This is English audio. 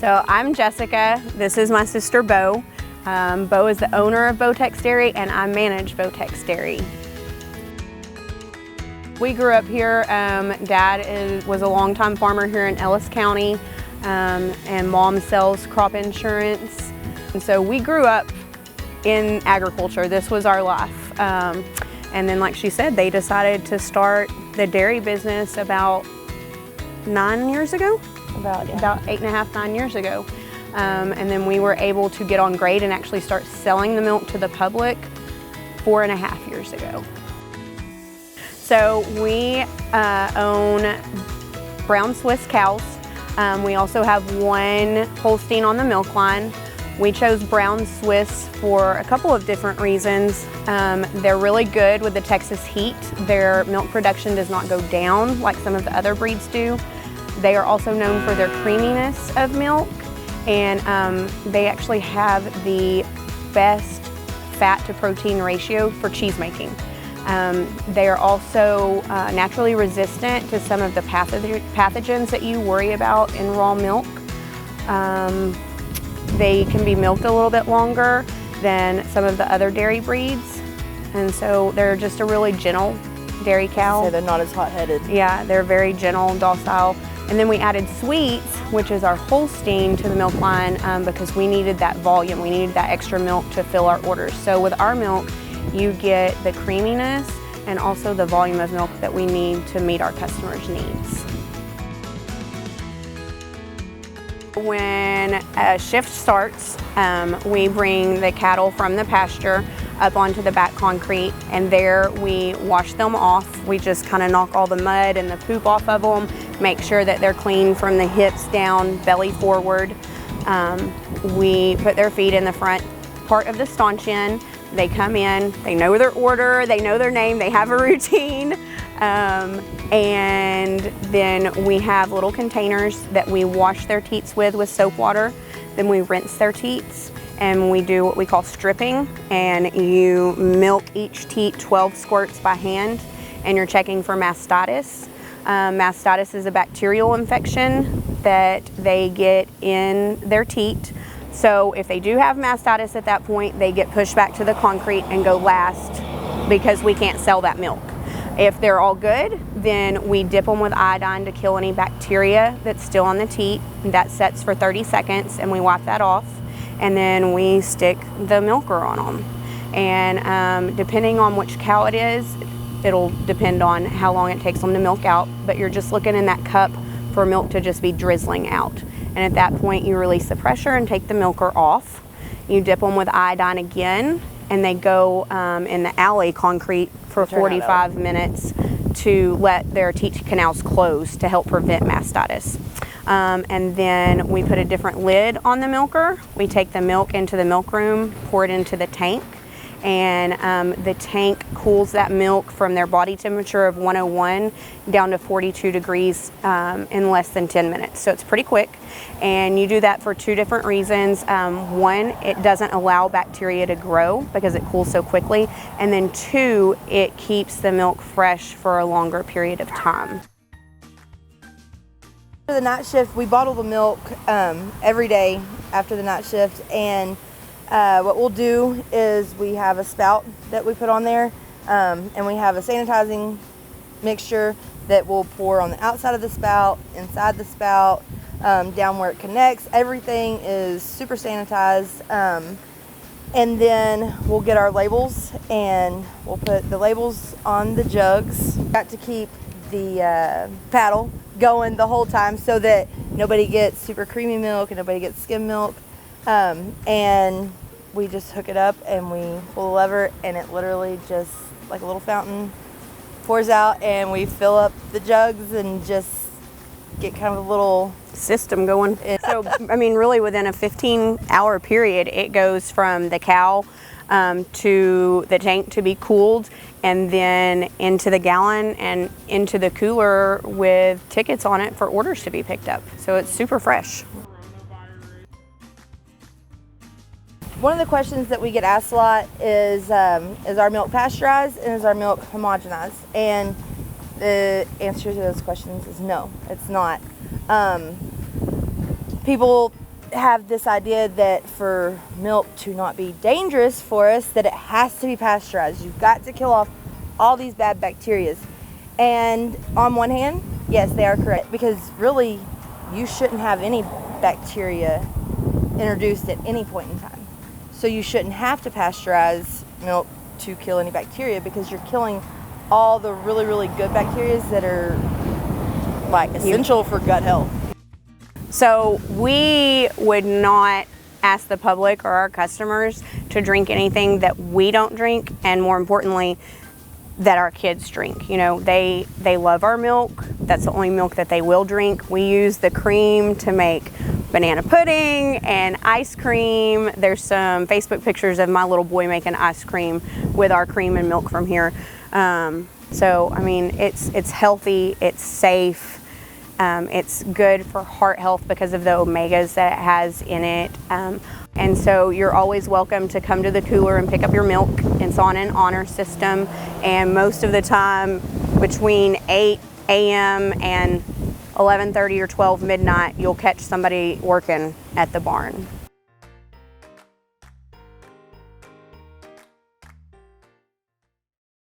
So I'm Jessica. This is my sister Bo. Bo is the owner of Bo-Tex Dairy, and I manage Bo-Tex Dairy. We grew up here. Dad was a longtime farmer here in Ellis County, and Mom sells crop insurance. And so we grew up in agriculture. This was our life. And then, like she said, they decided to start the dairy business about 9 years ago. About 8.5, 9 years ago. And then we were able to get on grade and actually start selling the milk to the public 4.5 years ago. So we own brown Swiss cows. We also have one Holstein on the milk line. We chose brown Swiss for a couple of different reasons. They're really good with the Texas heat. Their milk production does not go down like some of the other breeds do. They are also known for their creaminess of milk, and they actually have the best fat to protein ratio for cheese making. They are also naturally resistant to some of the pathogens that you worry about in raw milk. They can be milked a little bit longer than some of the other dairy breeds, and so they're just a really gentle dairy cow. So they're not as hot-headed. Yeah, they're very gentle, docile. And then we added Sweets, which is our Holstein, to the milk line because we needed that volume. We needed that extra milk to fill our orders. So with our milk, you get the creaminess and also the volume of milk that we need to meet our customers' needs. When a shift starts, we bring the cattle from the pasture up onto the back concrete, and there we wash them off. We just kind of knock all the mud and the poop off of them, make sure that they're clean from the hips down, belly forward. We put their feet in the front part of the stanchion. They come in, they know their order, they know their name, they have a routine. And then we have little containers that we wash their teats with soap water. Then we rinse their teats, and we do what we call stripping, and you milk each teat 12 squirts by hand, and you're checking for mastitis. Mastitis is a bacterial infection that they get in their teat. So if they do have mastitis at that point, they get pushed back to the concrete and go last because we can't sell that milk. If they're all good, then we dip them with iodine to kill any bacteria that's still on the teat. That sets for 30 seconds, and we wipe that off. And then we stick the milker on them. And depending on which cow it is, it'll depend on how long it takes them to milk out. But you're just looking in that cup for milk to just be drizzling out. And at that point, you release the pressure and take the milker off. You dip them with iodine again, and they go in the alley concrete for 45 minutes to let their teat canals close to help prevent mastitis. And then we put a different lid on the milker. We take the milk into the milk room, pour it into the tank, and the tank cools that milk from their body temperature of 101 down to 42 degrees in less than 10 minutes. So it's pretty quick, and you do that for two different reasons. One, it doesn't allow bacteria to grow because it cools so quickly, and then two, it keeps the milk fresh for a longer period of time. After the night shift, we bottle the milk every day after the night shift, and what we'll do is we have a spout that we put on there, and we have a sanitizing mixture that we'll pour on the outside of the spout, inside the spout, down where it connects. Everything is super sanitized, and then we'll get our labels and we'll put the labels on the jugs. Got to keep the paddle going the whole time so that nobody gets super creamy milk and nobody gets skim milk. And we just hook it up and we pull the lever, and it literally just, like a little fountain, pours out, and we fill up the jugs and just get kind of a little system going. So, I mean, really within a 15-hour period, it goes from the cow to the tank to be cooled, and then into the gallon and into the cooler with tickets on it for orders to be picked up. So it's super fresh. One of the questions that we get asked a lot is our milk pasteurized and is our milk homogenized? And the answer to those questions is no, it's not. People have this idea that for milk to not be dangerous for us, that it has to be pasteurized. You've got to kill off all these bad bacteria. And on one hand, yes, they are correct, because really you shouldn't have any bacteria introduced at any point in time. So you shouldn't have to pasteurize milk to kill any bacteria, because you're killing all the really, really good bacteria that are like essential for gut health. So we would not ask the public or our customers to drink anything that we don't drink, and more importantly, that our kids drink. You know, they love our milk. That's the only milk that they will drink. We use the cream to make banana pudding and ice cream. There's some Facebook pictures of my little boy making ice cream with our cream and milk from here. So I mean, it's healthy, it's safe, it's good for heart health because of the omegas that it has in it. And so you're always welcome to come to the cooler and pick up your milk. It's on an honor system, and most of the time between 8 a.m. and 11:30 or 12 midnight, you'll catch somebody working at the barn.